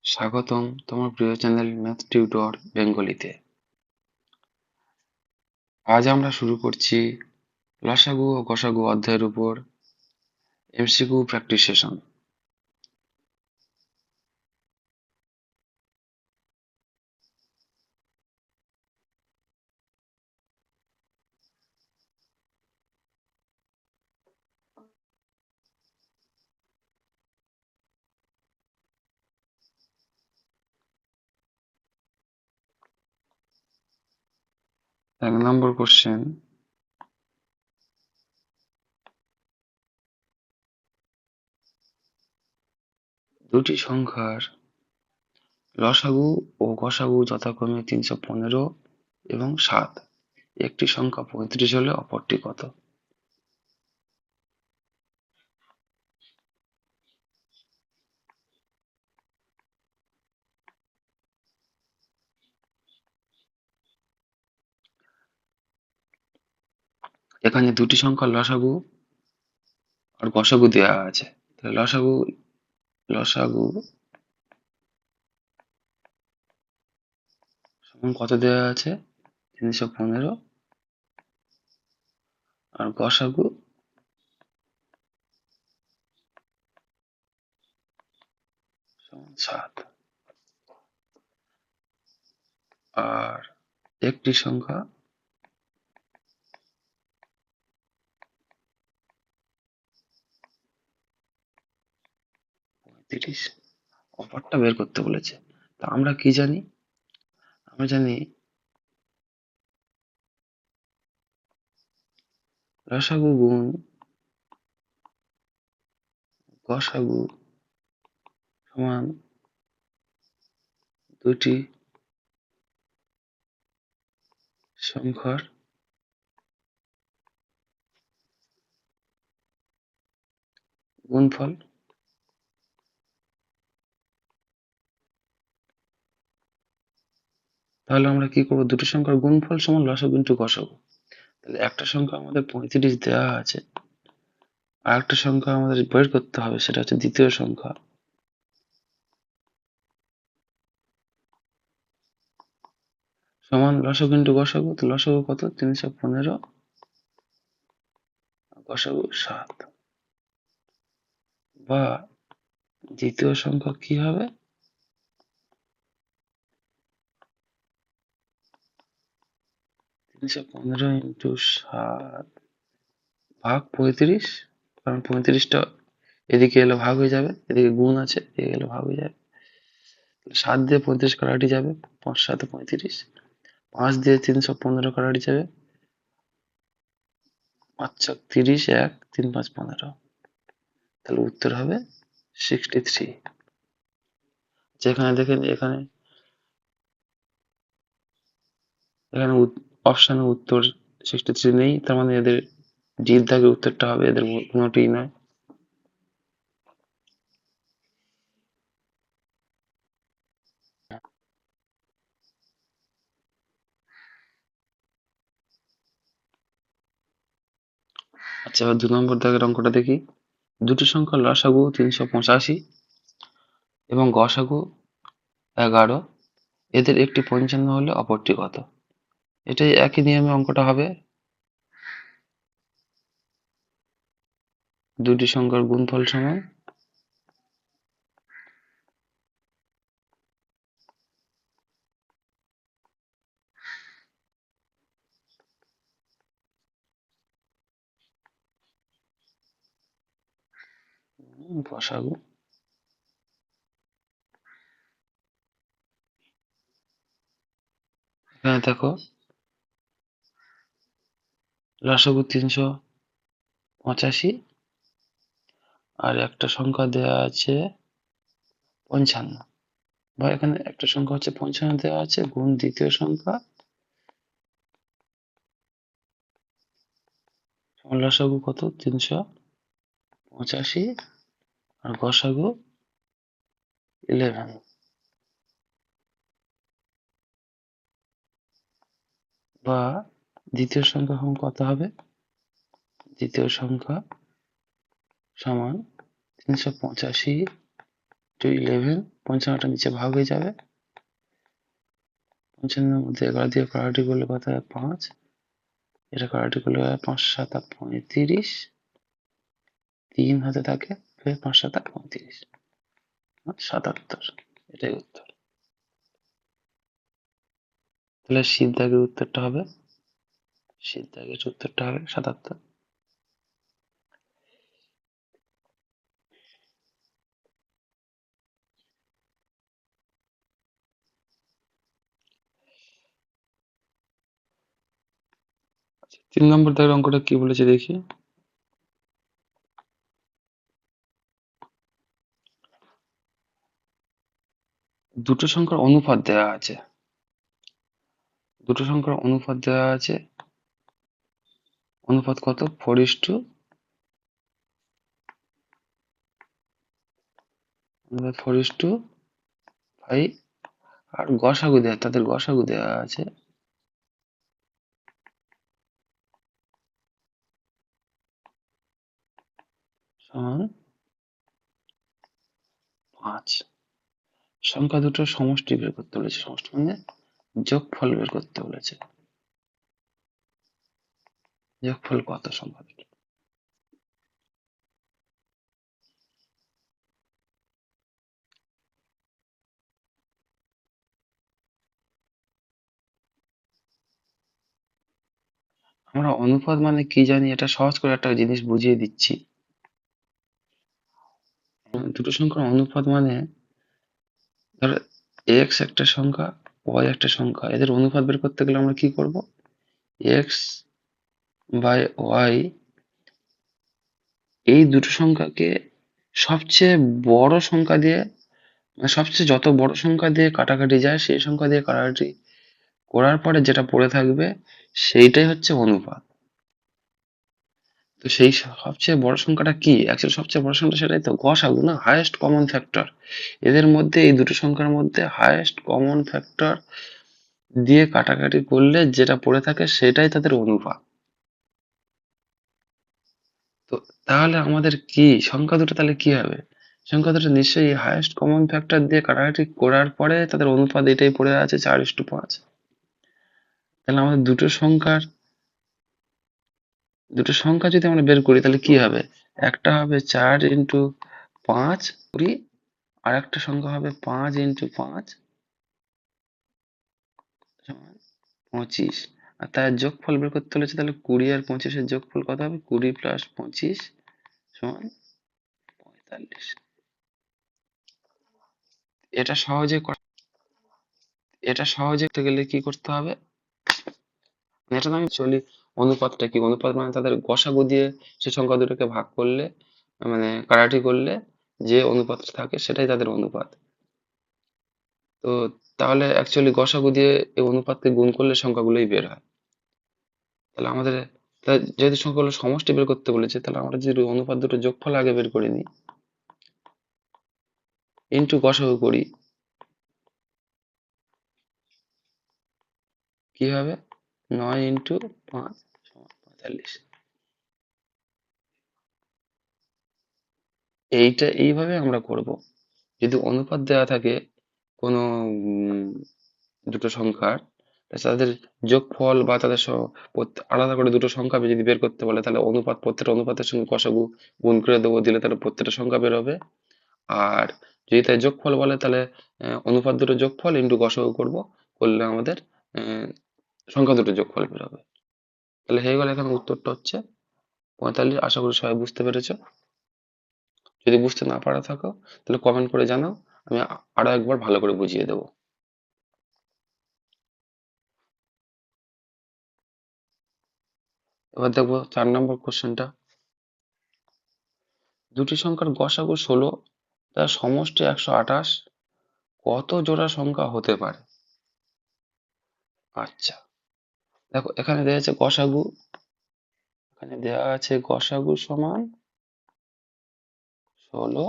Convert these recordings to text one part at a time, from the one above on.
স্বাগতম তোমার প্রিয় চ্যানেল ম্যাথ টিউটর বেঙ্গলিতে। আজ আমরা শুরু করছি লসাগু ও গসাগু অধ্যায়ের উপর এমসিকিউ প্র্যাকটিস সেশন। 1 নম্বর কোশ্চেন, দুটি সংখ্যার লসাগু ও গসাগু যথাক্রমে 315 এবং 7। একটি সংখ্যা 35 হলে অপরটি কত? এখানে দুটি সংখ্যার লসাগু আর গসাগু দেওয়া আছে। তাহলে লসাগু লসাগু সমান কত দেওয়া আছে? 315। আর গসাগু সমান 7। আর একটি সংখ্যা 35, অপরটা বের করতে বলেছে। তা আমরা কি জানি? আমরা জানি লসাগু গুণ গসাগু সমান দুটি সংখ্যার গুণফল। তাহলে আমরা কি করবো? দুটি সংখ্যার গুণফল সমান লসাগু ইন্টু গসাগু। তাহলে একটা সংখ্যা আমাদের 35 দেওয়া আছে, আর একটা সংখ্যা আমাদের বের করতে হবে, সেটা হচ্ছে দ্বিতীয় সংখ্যা। সমান লসাগু ইন্টু গসাগু। তো লসাগু কত? 315, গসাগু 7। বা দ্বিতীয় সংখ্যা কি হবে? 315 ইন্টু 7 ভাগ 35। কারণ 35টা এদিকে এলে ভাগ হয়ে যাবে, এদিকে গুণ আছে, এদিকে এলে ভাগ হয়ে যাবে। 7 দিয়ে 35 কাটাটি যাবে, 5 7 35। 5 দিয়ে 315 কাটাটি যাবে, 5 ছক 30, 1 3 5 15। তাহলে উত্তর হবে 63। যেখানে দেখেন এখানে এখানে অপশানে উত্তর 63 নেই, তার মানে এদের ডির দাগে উত্তরটা হবে, এদের কোনোটিই নয়। আচ্ছা, এবার 2 নম্বর দাগের অঙ্কটা দেখি। দুটি সংখ্যার লসাগু 385 এবং গসাগু 11, এদের একটি 55 হলে অপরটি কত? এটাই একই নিয়মে অঙ্কটা হবে। দুটি সংখ্যার গুণফল সমান গসাগু। এখানে দেখো লসাগু 385 আর একটা সংখ্যা দেওয়া আছে 55, বা এখানে একটা সংখ্যা হচ্ছে 55 দেওয়া আছে গুণ দ্বিতীয় সংখ্যা। লসাগু কত? 385 আর গসাগু 11। বা দ্বিতীয় সংখ্যা এখন কত হবে? দ্বিতীয় সংখ্যা সমান 385 ইন্টু 11, 55টা নিচে ভাগ হয়ে যাবে। 55 মধ্যে 11 দিয়ে কাটাকাটি করলে কত হয়? 5। এটা কাটাকাটি করলে 5 7 35, 3 হাতে থাকে, ফের 5 7 35, 77। এটাই উত্তর। তাহলে সিদ্ধাগের উত্তরটা হবে, সিদ্ধাগের উত্তরটা হবে 77। আচ্ছা, 3 নম্বর দাগের অঙ্কটা কি বলেছে দেখি। দুটো সংখ্যার অনুপাত দেওয়া আছে, দুটো সংখ্যার অনুপাত দেওয়া আছে। অনুপাত কত? 4:5, 4:5। আর গসাগু দেওয়া, তাদের গসাগু দেওয়া আছে সমান 5। সংখ্যা দুটোর সমষ্টি বের করতে বলেছে, সমষ্টি মানে যোগফল বের করতে বলেছে। যোগফল কত সংখ্যা দুটো? আমরা অনুপাত মানে কি জানি, এটা সহজ করে একটা জিনিস বুঝিয়ে দিচ্ছি। দুটো সংখ্যার অনুপাত মানে, ধরো এক্স একটা সংখ্যা, ওয়াই একটা সংখ্যা, এদের অনুপাত বের করতে গেলে আমরা কি করব? এক্স বাই ওয়াই, এই দুটো সংখ্যাকে সবচেয়ে বড় সংখ্যা দিয়ে, মানে সবচেয়ে যত বড় সংখ্যা দিয়ে কাটাকাটি যায় সেই সংখ্যা দিয়ে কাটাকাটি করার পরে যেটা পড়ে থাকবে সেইটাই হচ্ছে অনুপাত। তো সেই সবচেয়ে বড় সংখ্যাটা কি? অ্যাকচুয়ালি সবচেয়ে বড় সংখ্যা সেটাই তো, গসাগু না, হাইয়েস্ট কমন ফ্যাক্টর। এদের মধ্যে, এই দুটো সংখ্যার মধ্যে হাইয়েস্ট কমন ফ্যাক্টর দিয়ে কাটাকাটি করলে যেটা পড়ে থাকে সেটাই তাদের অনুপাত। তো তাহলে আমাদের কি সংখ্যা দুটো তাহলে কি হবে? সংখ্যা দুটো নিশ্চয়ই হাইয়েস্ট কমন ফ্যাক্টর দিয়ে কাটাকাটি করার পরে তাদের অনুপাত এটাই পড়ে আছে, 4:5। তাহলে আমাদের দুটো সংখ্যা যদি আমরা বের করি তাহলে কি হবে? একটা হবে 4 × 5 20, আর একটা সংখ্যা হবে 5 × 5 সমান 25। আর তার যোগফল বের করতে হলে তাহলে 20 আর 25-এর যোগফল কত হবে? 20 + 25 সমান 45। এটা সহজে করতে গেলে কি করতে হবে? এটা তো আমি চলি। অনুপাতটা কি? অনুপাত মানে তাদের গসাগু দিয়ে সেই সংখ্যা দুটোকে ভাগ করলে, মানে কাটাকাটি করলে যে অনুপাতটা থাকে সেটাই তাদের অনুপাত। তো তাহলে অ্যাকচুয়ালি গসাগু দিয়ে এই অনুপাতকে গুণ করলে সংখ্যাগুলোই বের হয়। তাহলে আমাদের, যেহেতু সংখ্যাগুলো সমষ্টি বের করতে বলেছে, তাহলে আমরা যদি অনুপাত দুটো যোগফল আগে বের করে নিই, ইন্টু গসাগু করি, কি হবে? 9 × 5 সমান 45। এইভাবে আমরা করব। যদি অনুপাত দেওয়া থাকে কোনো দুটো সংখ্যার, তাদের যোগফল বা তাদের আলাদা করে দুটো সংখ্যা যদি বের করতে বলে, তাহলে প্রত্যেকটা অনুপাতের সঙ্গে গসাগু গুণ করে দেবো, দিলে তাহলে প্রত্যেকটা সংখ্যা বের হবে। আর যদি তাই যোগফল বলে তাহলে অনুপাত দুটো যোগফল ইন্টু গসাগু করব, করলে আমাদের সংখ্যা দুটো যোগফল বের হবে। তাহলে হয়ে গেল, এখানে উত্তরটা হচ্ছে 45। আশা করি সবাই বুঝতে পেরেছো। যদি বুঝতে না পারা থাকো তাহলে কমেন্ট করে জানাও, আমি আরো একবার ভালো করে বুঝিয়ে দেবো। এবার দেখবো 4 নম্বর কোশ্চেনটা। দুটি সংখ্যার গসাগু 16, তার সমষ্টি 128, কত জোড়া সংখ্যা হতে পারে? আচ্ছা, দেখো এখানে দেওয়া আছে গসাগু, এখানে দেওয়া আছে গসাগু সমান 16,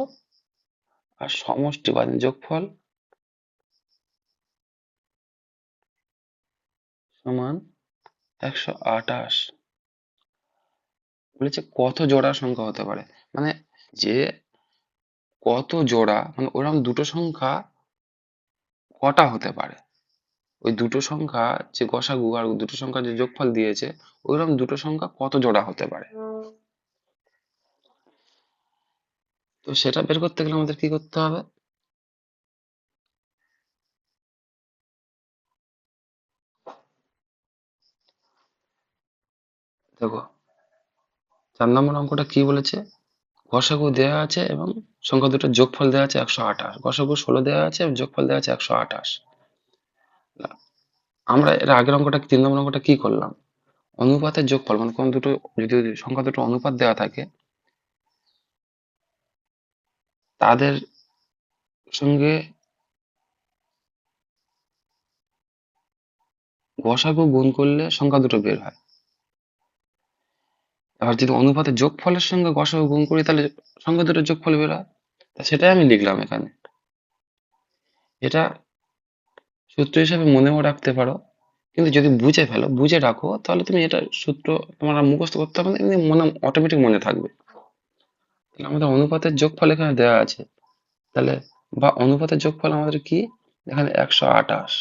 আর সমষ্টি মানে যোগফল সমান 128। বলেছে কত জোড়া সংখ্যা হতে পারে, মানে যে কত জোড়া, মানে ওরকম দুটো সংখ্যা কটা হতে পারে। ওই দুটো সংখ্যা যে গসাগু আর দুটো সংখ্যা যে যোগফল দিয়েছে, ওইরকম দুটো সংখ্যা কত জোড়া হতে পারে। তো সেটা বের করতে গেলে আমাদের কি করতে হবে? দেখো, 4 নম্বর অঙ্কটা কি বলেছে? গসাগু দেওয়া আছে এবং সংখ্যা দুটোর যোগফল দেওয়া আছে 128। গসাগু 16 দেওয়া আছে এবং যোগফল দেওয়া আছে 128। আমরা এর আগের অঙ্কটা, 3 নম্বর অঙ্কটা কি করলাম? অনুপাতের যোগফল, মানে কোন দুটো, যদি সংখ্যা দুটো অনুপাত দেওয়া থাকে, তাদের সঙ্গে গসাগু গুণ করলে সংখ্যা দুটো বের হয়। এবার যদি অনুপাতের যোগফলের সঙ্গে গসাগু গুণ করি, তাহলে সংখ্যা দুটোর যোগফল বের হয়। তা সেটাই আমি লিখলাম এখানে। এটা সূত্র হিসেবে মনেও রাখতে পারো, কিন্তু যদি বুঝে ফেলো, বুঝে রাখো, তাহলে তুমি এটা সূত্র তোমার আর মুখস্থ করতে হবে না, এমনি মনে অটোমেটিক মনে থাকবে। তাহলে আমাদের অনুপাতের যোগফল এখানে দেওয়া আছে, তাহলে বা অনুপাতের যোগফল আমাদের কি এখানে 128।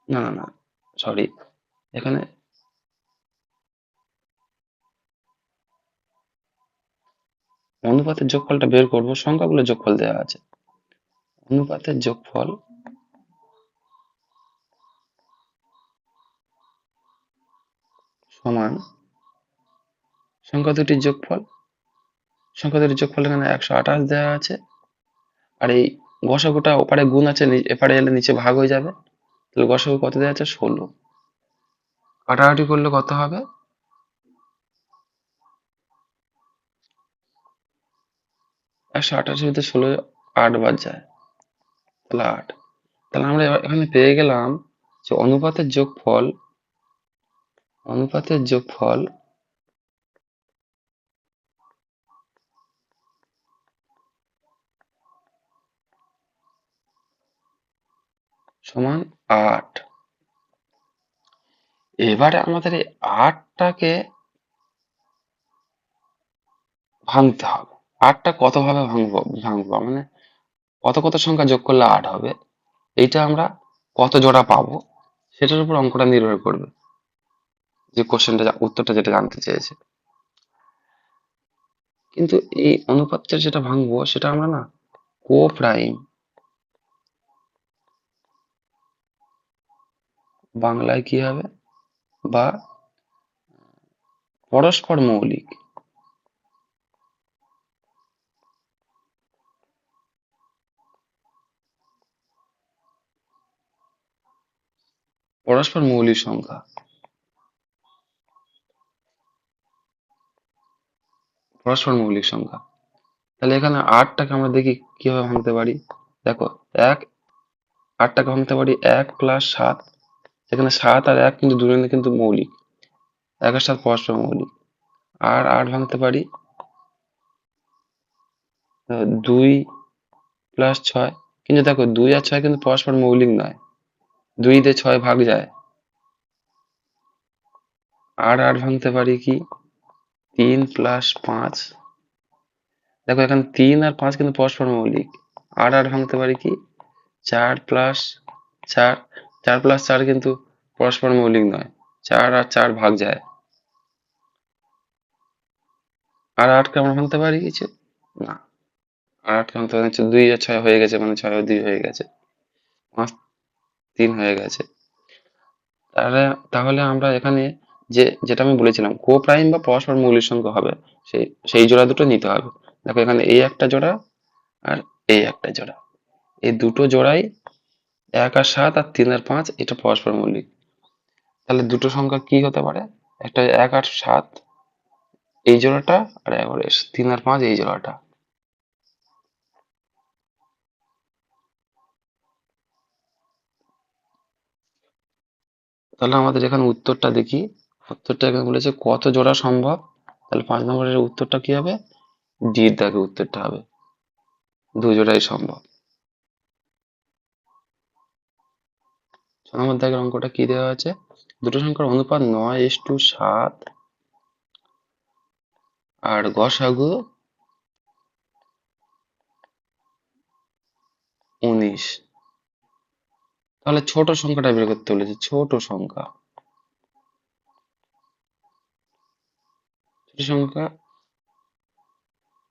না না না, সরি, এখানে অনুপাতের যোগফলটা বের করব, সংখ্যাগুলোর যোগফল দেওয়া আছে। অনুপাতের যোগফল সমান সংখ্যা দুটির যোগফল। সংখ্যা দুটির যোগফল এখানে 128 দেওয়া আছে, আর এই গসাগুটা ওপারে গুণ আছে, এপারে এলে নিচে ভাগ হয়ে যাবে। তাহলে গসাগু কত দেওয়া আছে? 16। কাটাকাটি করলে কত হবে? 128-এর ভিতরে 16 8 বাদ যায়, তাহলে 8। তাহলে আমরা এখানে পেয়ে গেলাম যে অনুপাতের যোগফল সমান 8। এবারে আমাদের এই 8টাকে ভাঙতে হবে। 8টা কত ভাবে ভাঙবো, মানে কত কত সংখ্যা যোগ করলে 8 হবে, এইটা আমরা কত জোড়া পাবো, সেটার উপর অঙ্কটা নির্ভর করবে, যে কোশ্চেনটা উত্তরটা যেটা জানতে চেয়েছে। কিন্তু এই অনুপাতটা যেটা ভাঙবো, সেটা আমরা না কো প্রাইম, বাংলায় কি হবে, বা পরস্পর মৌলিক, পরস্পর মৌলিক সংখ্যা, পরস্পর মৌলিক সংখ্যা। তাহলে এখানে 8টাকে আমরা দেখি কিভাবে ভাঙতে পারি। দেখো, এক 8টাকে ভাঙতে পারি 1+7। এখানে 7 আর 1 কিন্তু দুজনে কিন্তু মৌলিক, 1 এর সাথে পরস্পর মৌলিক। আর 8 ভাঙতে পারি 2+6। কিন্তু দেখো, 2 আর 6 কিন্তু পরস্পর মৌলিক নয়, 2 দিয়ে 6 ভাগ যায়। আর 8 ভাঙতে পারি কি 3+5। দেখো, এখানে 3 আর 5 কিন্তু পরস্পর মৌলিক। আর 8 ভাঙতে পারি কি 4+4। 4+4 কিন্তু পরস্পর মৌলিক নয়, 4 আর 4 ভাগ যায়। আর 8কে আমরা ভাঙতে পারি কিছু না। আর 8কে ভাঙতে পারি হচ্ছে 2 আর 6 হয়ে গেছে, মানে 6 আর 2 হয়ে গেছে, 5 3 হয়ে গেছে। তাহলে তাহলে আমরা এখানে যেটা আমি বলেছিলাম, কো প্রাইম বা পরস্পর মৌলিক সংখ্যা হবে, সেই সেই জোড়া দুটো নিতে হবে। দেখো, এখানে এই একটা জোড়া আর এই একটা জোড়া, এই দুটো জোড়াই 1 আর 7 আর 3 আর 5 এটা পরস্পর মৌলিক। তাহলে দুটো সংখ্যা কি হতে পারে? একটা 1 আর 7 এই জোড়াটা, আর একবারে 3 আর 5 এই জোড়াটা। তাহলে আমাদের এখানে উত্তরটা দেখি। উত্তরটা এখানে বলেছে কত জোড়া সম্ভব। তাহলে 5 নম্বরের উত্তরটা কি হবে? ডির দাগে উত্তরটা হবে, 2 জোড়াই সম্ভব। 6 নম্বর দাগের অঙ্কটা কি দেওয়া আছে? দুটো সংখ্যার অনুপাত 9:7, আর গসাগু 19। তাহলে ছোট সংখ্যাটা বের করতে বলেছে, ছোট সংখ্যাটা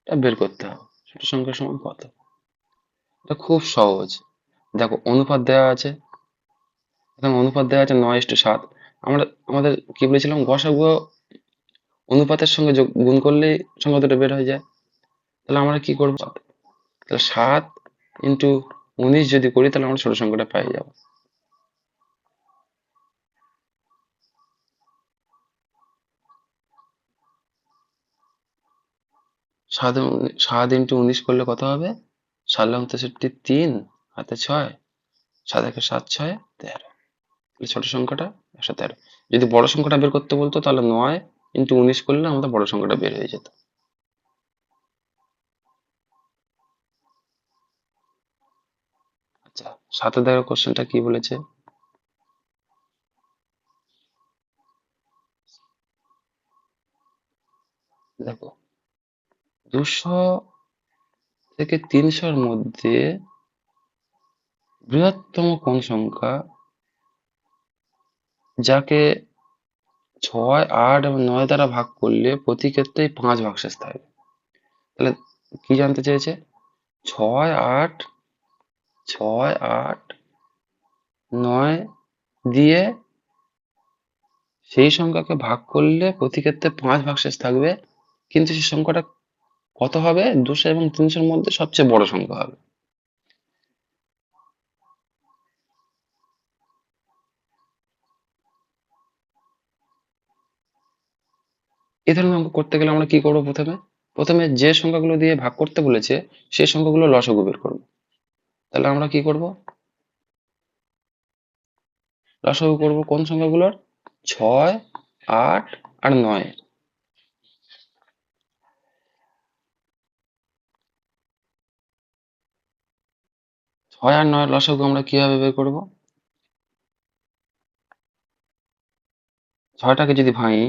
বের করতে হবে। ছোট সংখ্যার সমান কত? এটা খুব সহজ। দেখো অনুপাত দেওয়া আছে, এখানে অনুপাত দেওয়া আছে 9:7। আমরা আমাদের কি বলেছিলাম, গসাগু অনুপাতের সঙ্গে গুণ করলেই সংখ্যা দুটো বের হয়ে যায়। তাহলে আমরা কি করবো, তাহলে 7 × 19 যদি করি তাহলে আমরা ছোট সংখ্যাটা পেয়ে যাবো। 7 × 19 করলে কত হবে? 7×63 3, হাতে 6, 7 × 7 = 7, 6 = 13। তাহলে ছোট সংখ্যাটা 113। যদি বড় সংখ্যাটা বের করতে বলতো তাহলে 9 × 19 করলে আমাদের বড় সংখ্যাটা বের হয়ে যেত। আচ্ছা, 7 দেখো কোশ্চেনটা কি বলেছে। দেখো 200 থেকে 300-র মধ্যে বৃহত্তম কোন সংখ্যা, যাকে 6, 8 এবং 9 দ্বারা ভাগ করলে প্রতি ক্ষেত্রেই 5 ভাগশেষ থাকবে। তাহলে কি জানতে চেয়েছে? 6, 8, 6, 8, 9 দিয়ে সেই সংখ্যাকে ভাগ করলে প্রতি ক্ষেত্রে 5 ভাগশেষ থাকবে, কিন্তু সেই সংখ্যাটা কত হবে? 200 এবং 300-র মধ্যে সবচেয়ে বড় সংখ্যা হবে। এই ধরনের অঙ্ক করতে গেলে আমরা কি করবো? প্রথমে যে সংখ্যাগুলো দিয়ে ভাগ করতে বলেছে সেই সংখ্যাগুলো লসাগু বের করবো। তাহলে আমরা কি করব? লসাগু করব কোন সংখ্যাগুলোর? 6, 8 আর 9। 6 আর 9 লসাগু আমরা কিভাবে বের করব? 6টাকে যদি ভাঙি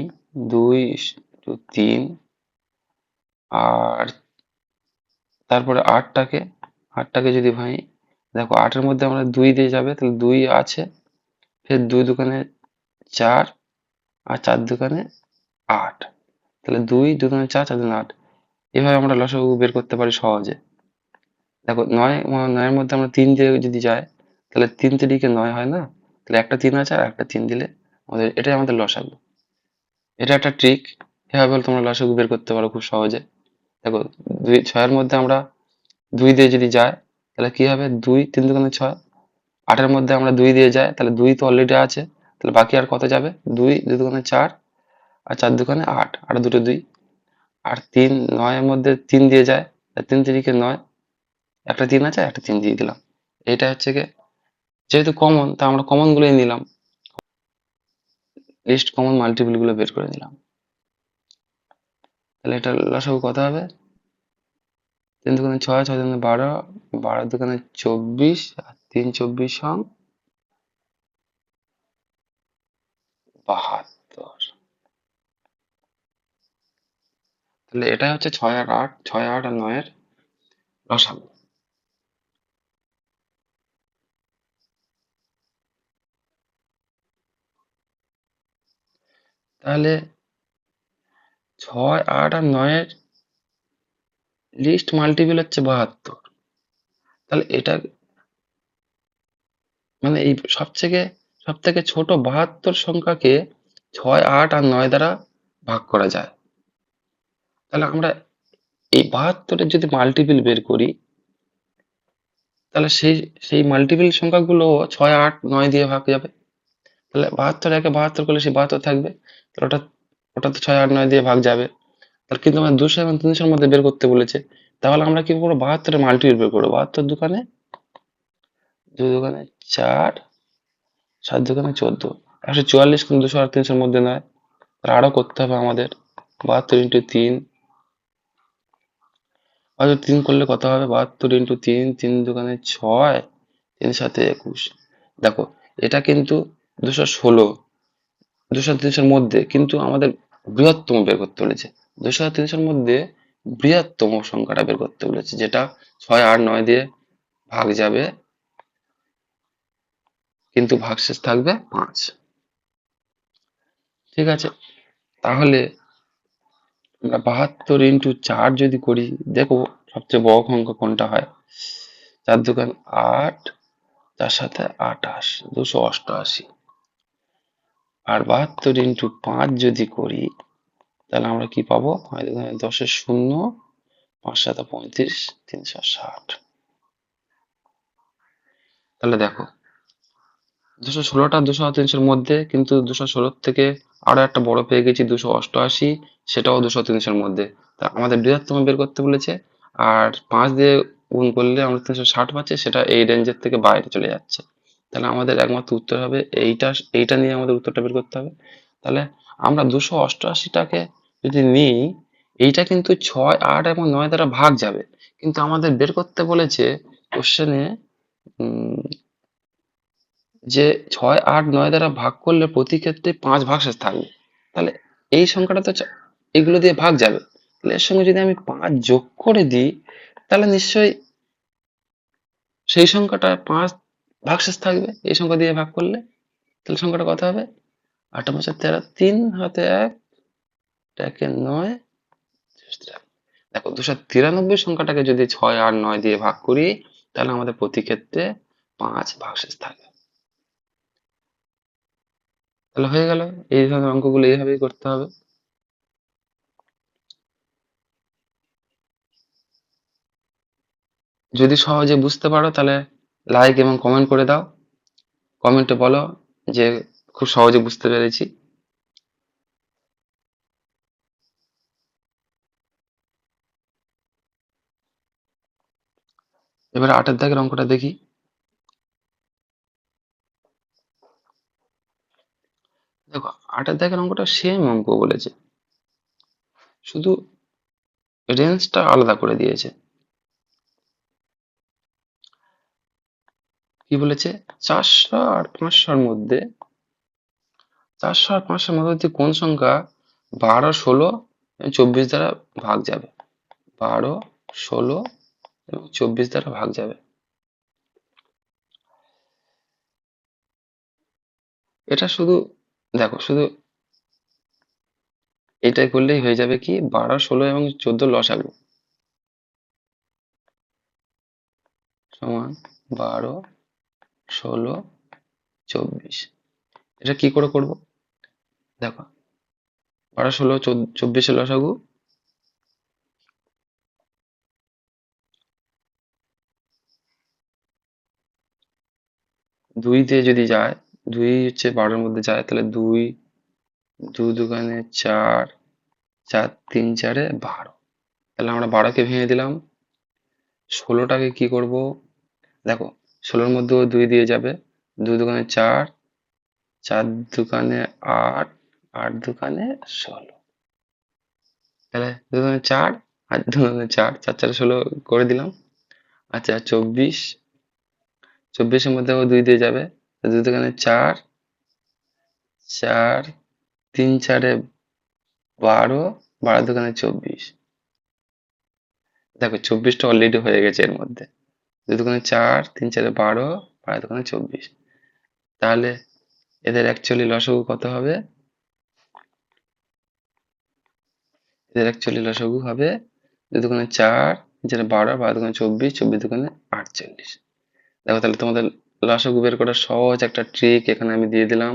2:3, আর তারপরে 8টাকে যদি ভাঙি, দেখো 8-এর মধ্যে আমরা 2 দিয়ে যাবে, তাহলে 2 আছে, ফের 2 দুগুণে 4, আর 4 দুগুণে 8। তাহলে 2 দুগুণে 4, 4 দুগুণে 8। এভাবে আমরা লসাগু বের করতে পারি সহজে। দেখো 9-এর মধ্যে আমরা 3 দিয়ে যদি যায় তাহলে 3 3-কে 9 হয় না? তাহলে একটা 3 আছে আর একটা 3 দিলে এটাই আমাদের লসাগু। এটা একটা ট্রিক, এভাবে তোমরা লসাগু বের করতে পারো খুব সহজে। দেখো 6-এর মধ্যে আমরা 2 দিয়ে যদি যায় তাহলে কি হবে? 2 3 দুগুণে 6। 8-এর মধ্যে আমরা 2 দিয়ে যাই, তাহলে 2 তো অলরেডি আছে, তাহলে বাকি আর কত যাবে? 2 2 দুগুণে 4, আর 4 দুগুণে 8, আর দুটো 2। আর 3 9-এর মধ্যে 3 দিয়ে যায়, 3 3-কে 9, একটা 3 আছে একটা 3 দিয়ে দিলাম। এটা হচ্ছে গিয়ে, যেহেতু কমন তা আমরা কমন গুলোই নিলাম, লিস্ট কমন মাল্টিপল গুলো বের করে নিলাম। তাহলে এটা লসাগু কত হবে? 3 দুগুণে 6, 6 দুগুণে 12, 12 দুগুণে 24, আর 3 24 সং 72। তাহলে এটাই হচ্ছে 6 আর 8, 6, 8 আর 9-এর লসাগু। তাহলে 6, 8 আর 9-এর লিস্ট মাল্টিপল হচ্ছে 72। তাহলে এটা মানে এই সব থেকে ছোট 72 সংখ্যাকে 6, 8 আর 9 দ্বারা ভাগ করা যায়। তাহলে আমরা এই 72-এর যদি মাল্টিপল বের করি তাহলে সেই সেই মাল্টিপল সংখ্যাগুলো 6, 8, 9 দিয়ে ভাগ যাবে। তাহলে 72 একে 72 করলে সেই 72 থাকবে। তাহলে ওটা তো 6, 8, 9 দিয়ে ভাগ যাবে। তাহলে কিন্তু আমার 200 এবং 300-র মধ্যে বের করতে বলেছে। তাহলে আমরা কি করবো? 72-এর মাল্টিপল বের করবো। 72 দুকানে 2 দুকানে 4, 7 দুকানে 14, 144 কিন্তু 200 আর 300-র মধ্যে নয়। তাহলে আরো করতে হবে আমাদের। 72 × 3, 3 করলে কত হবে? 72 × 3, 3 দুকানে 6, 3 7 21। দেখো এটা কিন্তু 216, 200 আর 300-র মধ্যে, কিন্তু আমাদের বৃহত্তম বের করতে বলেছে। 200 আর 300-র মধ্যে বৃহত্তম সংখ্যাটা বের করতে বলেছে, যেটা 6, 8, 9 দিয়ে ভাগ যাবে, কিন্তু ভাগশেষ থাকবে 5। ঠিক আছে, তাহলে আমরা 72 × 4 যদি করি, দেখো সবচেয়ে বড় অঙ্ক কোনটা হয়। 4 × 2 = 8, 4 × 7 = 28, 288। আর 72 × 5 যদি করি, তাহলে আমরা কি পাবো? 10-এর শূন্য, 5-7 = 35, 360। তাহলে দেখো 216টা 200 আর 300-র মধ্যে, কিন্তু 216 থেকে আরো একটা বড় পেয়ে গেছি 288, সেটাও 200 300-র মধ্যে। তা আমাদের বৃহত্তম বের করতে বলেছে, আর 5 দিয়ে গুণ করলে আমরা 360 পাচ্ছি, সেটা এই রেঞ্জের থেকে বাইরে চলে যাচ্ছে। তাহলে আমাদের একমাত্র উত্তর হবে এইটা। এইটা নিয়ে আমাদের উত্তরটা বের করতে হবে। তাহলে আমরা 288টাকে যদি নিই, এইটা কিন্তু 6, 8 এবং 9 দ্বারা ভাগ যাবে, কিন্তু আমাদের বের করতে বলেছে কোশ্চেনে যে 6, 8, 9 দ্বারা ভাগ করলে প্রতি ক্ষেত্রে 5 ভাগশেষ থাকবে। তাহলে এই সংখ্যাটা তো এগুলো দিয়ে ভাগ যাবে। তাহলে এর সঙ্গে যদি আমি 5 যোগ করে দিই, তাহলে নিশ্চয়ই সেই সংখ্যাটা 5 ভাগশেষ থাকবে এই সংখ্যা দিয়ে ভাগ করলে। তাহলে সংখ্যাটা কত হবে? 8 × 5 = 13, 3 হাতে 1, 1 9। দেখো 293 সংখ্যাটাকে যদি 6, 8, 9 দিয়ে ভাগ করি, তাহলে আমাদের প্রতি ক্ষেত্রে 5 ভাগশেষ থাকবে। তাহলে হয়ে গেল। এই ধরনের অঙ্কগুলো এইভাবেই করতে হবে। যদি সহজে বুঝতে পারো, তাহলে লাইক এবং কমেন্ট করে দাও। কমেন্টে বলো যে খুব সহজে বুঝতে পেরেছি। এবার 8-এর দাগের অঙ্কটা দেখি। দেখো 8-এর দাগের অঙ্কটা সেম অঙ্ক বলেছে, শুধু রেঞ্জটা আলাদা করে দিয়েছে। কি বলেছে? 400 আর 500-র মধ্যে, 400 আর 500-র মধ্যে কোন সংখ্যা 12, 16 এবং 24 দ্বারা ভাগ যাবে? 12, 16 এবং 24 দ্বারা ভাগ যাবে। এটা শুধু দেখো, শুধু এটাই করলেই হয়ে যাবে। কি 12, 16 এবং 14 লসাগু সমান 12, 16, 24। এটা কি করে করব? দেখো 12, 16, 24-এর লসাগু 2 দিয়ে যদি যায়, 2 হচ্ছে 12-এর মধ্যে যায়, তাহলে 2, 2 দুগুণে 4, 4 3 4-এ 12। তাহলে আমরা 12-কে ভেঙে দিলাম। 16টাকে কি করব? দেখো 16-এর মধ্যেও 2 দিয়ে যাবে, 2 দুগুণে 4, 4 দুগুণে 8, 8 দুগুণে 16। তাহলে 2 দুগুণে 4, 8 দুগুণে 4, 4 4-এ 16 করে দিলাম। আচ্ছা 24, 24-এর মধ্যেও 2 দিয়ে যাবে, 2 দুগুণে 4, 4 3 4-এ 12, 12 দুগুণে 24। দেখো 24টা অলরেডি হয়ে গেছে এর মধ্যে। 2 দুগুণে 4, 3 4-এ 12, 12 দুগুণে 24। তাহলে এদের অ্যাকচুয়ালি লসাগু কত হবে? এদের অ্যাকচুয়ালি লসাগু হবে 2 দুগুণে 4, 3 4-এ 12, 12 দুগুণে 24, 24 দুগুণে 48। দেখো তাহলে তোমাদের লসাগু বের করার সহজ একটা ট্রিক এখানে আমি দিয়ে দিলাম।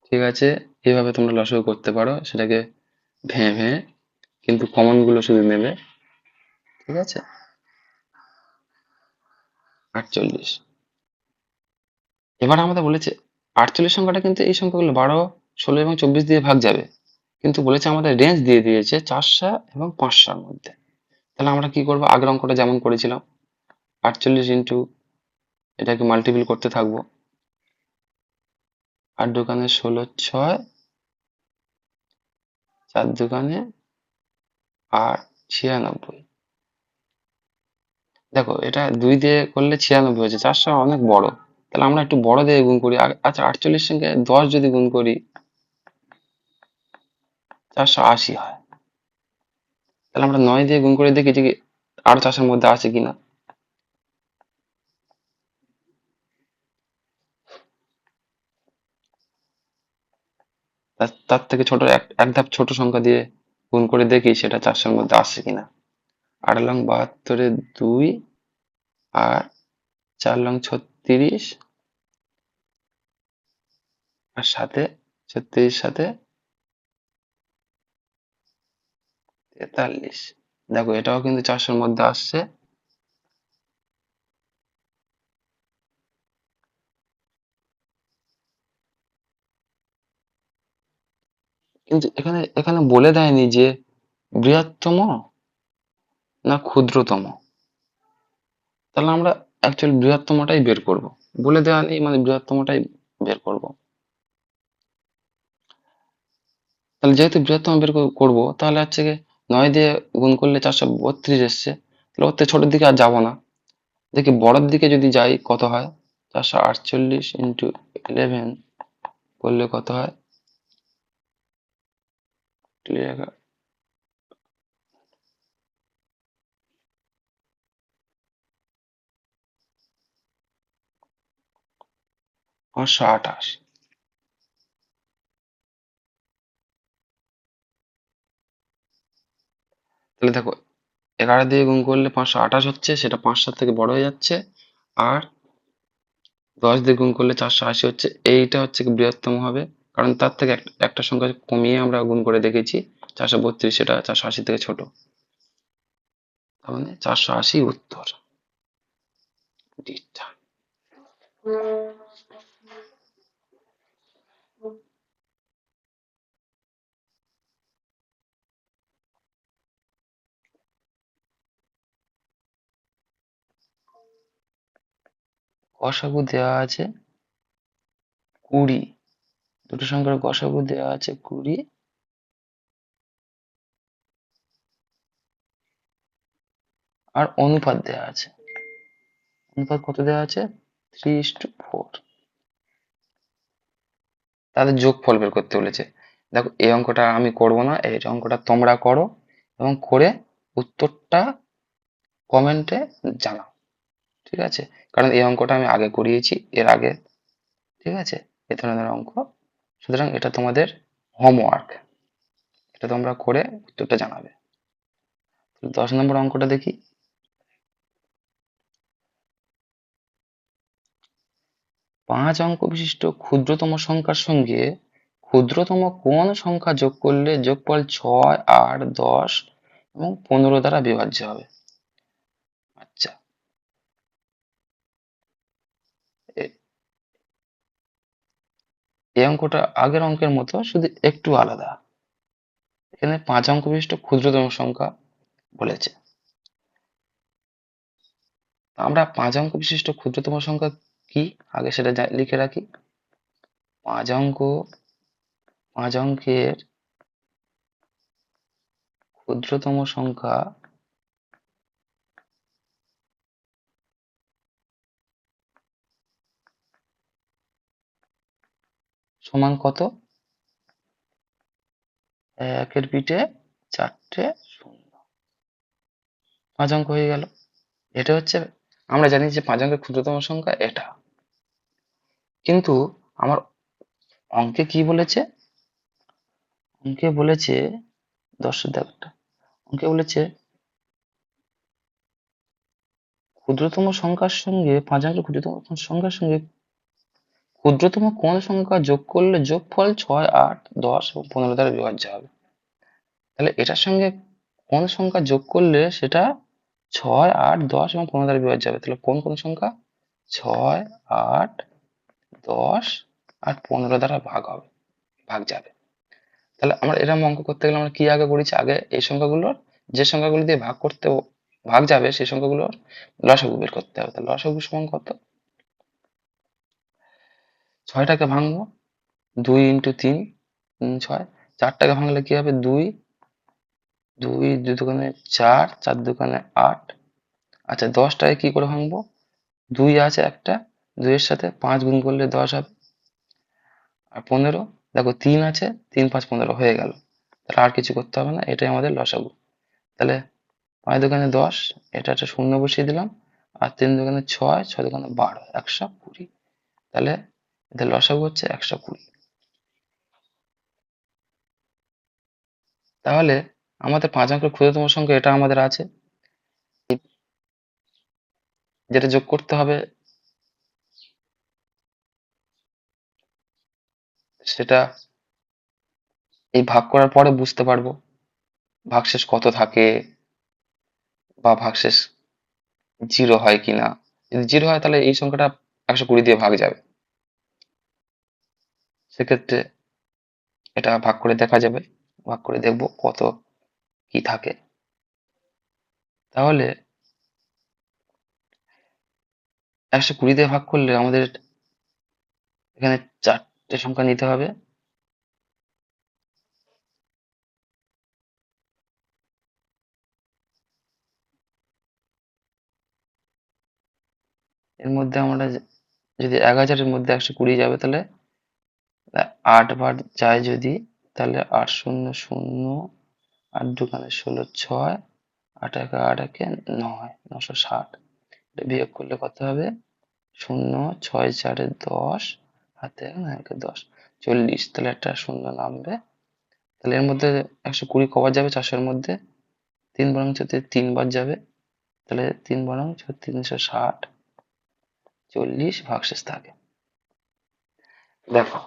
ঠিক আছে, এইভাবে তোমরা লসাগু করতে পারো, সেটাকে ভেঙে ভেঙে, কিন্তু কমন গুলো শুধু নেবে। ঠিক আছে, 48। এবার আমাদের বলেছে 48 সংখ্যাটা কিন্তু এই সংখ্যাগুলো 12, 16 এবং 24 দিয়ে ভাগ যাবে, কিন্তু বলেছে আমাদের রেঞ্জ দিয়ে দিয়েছে 400 এবং 500-র মধ্যে। তাহলে আমরা কি করবো? আগের অঙ্কটা যেমন করেছিলাম, 48 ইন্টু এটাকে মাল্টিপল করতে থাকবো। 8 দুগুণে 16, 6, 4 দুগুণে 8, 96। দেখো এটা 2 দিয়ে করলে 96 হয়েছে, 400 অনেক বড়। তাহলে আমরা একটু বড় দিয়ে গুণ করি। আচ্ছা 48 সঙ্গে 10 যদি গুণ করি, 480 হয়। তাহলে আমরা 9 দিয়ে গুণ করে দেখি যে কি আরো 4-এর মধ্যে আছে কিনা। তার থেকে ছোট এক এক ধাপ ছোট সংখ্যা দিয়ে গুণ করে দেখি সেটা 400-এর মধ্যে আসে কিনা। 8 লং 72-এ 2 আর 4 লং 36 আর সাথে 36 সাথে 43। দেখো এটাও কিন্তু 400-এর মধ্যে আসছে। কিন্তু এখানে এখানে বলে দেয়নি যে বৃহত্তম না ক্ষুদ্রতম। তাহলে আমরা অ্যাকচুয়ালি বৃহত্তমটাই বের করব। বলে দেওয়া নেই মানে বৃহত্তমটাই বের করব। তাহলে যেহেতু বৃহত্তম বের করবো তাহলে হচ্ছে গিয়ে 9 দিয়ে গুণ করলে 432 এসছে। তাহলে ওর থেকে ছোটোর দিকে আর যাবো না। দেখি বড়র দিকে যদি যাই কত হয়। 448 ইন্টু 11 করলে কত হয়? 528। তাহলে দেখো 11 দিয়ে গুণ করলে 528 হচ্ছে, সেটা 5-7 থেকে বড় হয়ে যাচ্ছে। আর 10 দিয়ে গুণ করলে 480 হচ্ছে, এইটা হচ্ছে কি বৃহত্তম হবে। কারণ তার থেকে একটা সংখ্যা কমিয়ে আমরা গুণ করে দেখেছি 432, সেটা 480 থেকে ছোট। তার মানে 480 উত্তর ডিটা। গসাগু দেওয়া আছে 20, দুটো সংখ্যার গসাগু দেওয়া আছে 20 আর অনুপাত দেওয়া আছে। অনুপাত কত দেওয়া আছে? 3:4। তাদের যোগফল বের করতে বলেছে। দেখো এই অঙ্কটা আমি করব না, এই অঙ্কটা তোমরা করো এবং করে উত্তরটা কমেন্টে জানাও। ঠিক আছে? কারণ এই অঙ্কটা আমি আগে করিয়েছি এর আগে। ঠিক আছে? এ ধরনের অঙ্ক। সুতরাং এটা তোমাদের হোমওয়ার্ক। এটা তোমরা করে উত্তরটা জানাবে। 10 নম্বর অঙ্কটা দেখি। 5 অঙ্ক বিশিষ্ট ক্ষুদ্রতম সংখ্যার সঙ্গে ক্ষুদ্রতম কোন সংখ্যা যোগ করলে যোগফল 6, 8, 10 এবং 15 দ্বারা বিভাজ্য হবে? আচ্ছা, এ- এই অঙ্কটা আগের অঙ্কের মতো, শুধু একটু আলাদা। এখানে 5 অঙ্ক বিশিষ্ট ক্ষুদ্রতম সংখ্যা বলেছে। আমরা 5 অঙ্ক বিশিষ্ট ক্ষুদ্রতম সংখ্যা কি আগে সেটা লিখে রাখি। 5 অঙ্ক, 5 অঙ্কের ক্ষুদ্রতম সংখ্যা সমান কত? একের পিঠে 4টে শূন্য। 5 অঙ্ক হয়ে গেল। এটা হচ্ছে, আমরা জানি যে 5 অঙ্কের ক্ষুদ্রতম সংখ্যা এটা। কিন্তু আমার অঙ্কে কি বলেছে? অঙ্কে বলেছে 10-এর দাগটা। অঙ্কে বলেছে ক্ষুদ্রতম সংখ্যার সঙ্গে 5 অঙ্কের ক্ষুদ্রতম সংখ্যার সঙ্গে ক্ষুদ্রতম কোন সংখ্যা যোগ করলে যোগফল 6, 8, 10 এবং 15 দ্বারা বিভাজ্য হবে। তাহলে এটার সঙ্গে কোন সংখ্যা যোগ করলে সেটা 6, 8, 10 এবং 15 দ্বারা বিভাজ্য হবে? তাহলে কোন কোন সংখ্যা? 6, 8, 10 আর 15 দ্বারা ভাগ যাবে। তাহলে আমরা এরকম অঙ্ক করতে গেলে আমরা কি আগে করেছি? আগে এই সংখ্যাগুলোর, যে সংখ্যাগুলো দিয়ে ভাগ যাবে সেই সংখ্যাগুলোর লসাগু বের করতে হবে। তাহলে লসাগু সমান কত? 6টাকে ভাঙবো, 2 ইন্টু 3, 6। 4টাকে ভাঙলে কি হবে? 2, 2 2 4, 4 2 8। আচ্ছা 10টাকে কি করে ভাঙবো? 2 আছে একটা, 2 এর সাথে 5 গুণ করলে 10 হবে। আর 15, দেখো 3 আছে, 3 5 15 হয়ে গেল। তাহলে আর কিছু করতে হবে না, এটাই আমাদের লসাগু। তাহলে 5 দোকানে 10, এটা একটা শূন্য বসিয়ে দিলাম, আর 3 দোকানে 6, 6 দোকানে 12, 120। তাহলে এদের লসাগু হচ্ছে 120। তাহলে আমাদের 5 অঙ্কের ক্ষুদ্রতম সংখ্যা এটা আমাদের আছে, যেটা যোগ করতে হবে সেটা এই ভাগ করার পরে বুঝতে পারবো ভাগশেষ কত থাকে, বা ভাগশেষ 0 হয় কিনা। যদি 0 হয় তাহলে এই সংখ্যাটা 120 দিয়ে ভাগ যাবে, সেক্ষেত্রে এটা ভাগ করে দেখা যাবে, ভাগ করে দেখবো কত কি থাকে। তাহলে 120 দিয়ে ভাগ করলে আমাদের এখানে 4টে সংখ্যা নিতে হবে। এর মধ্যে আমরা যদি 1000-এর মধ্যে 120 যাবে, তাহলে 8 বার যায় যদি, তাহলে 8 শূন্য শূন্য, 8 দোকানে 16, 6, 8 একে 9, 960। বিয়োগ করলে কত হবে? 0, 6 4 10, হাতে 9 10, 40। তাহলে একটা শূন্য নামবে। তাহলে এর মধ্যে 120 কবার যাবে 400-এর মধ্যে? 3 বার যাবে। তাহলে 3 × 360, 40 ভাগশেষ থাকে। দেখো,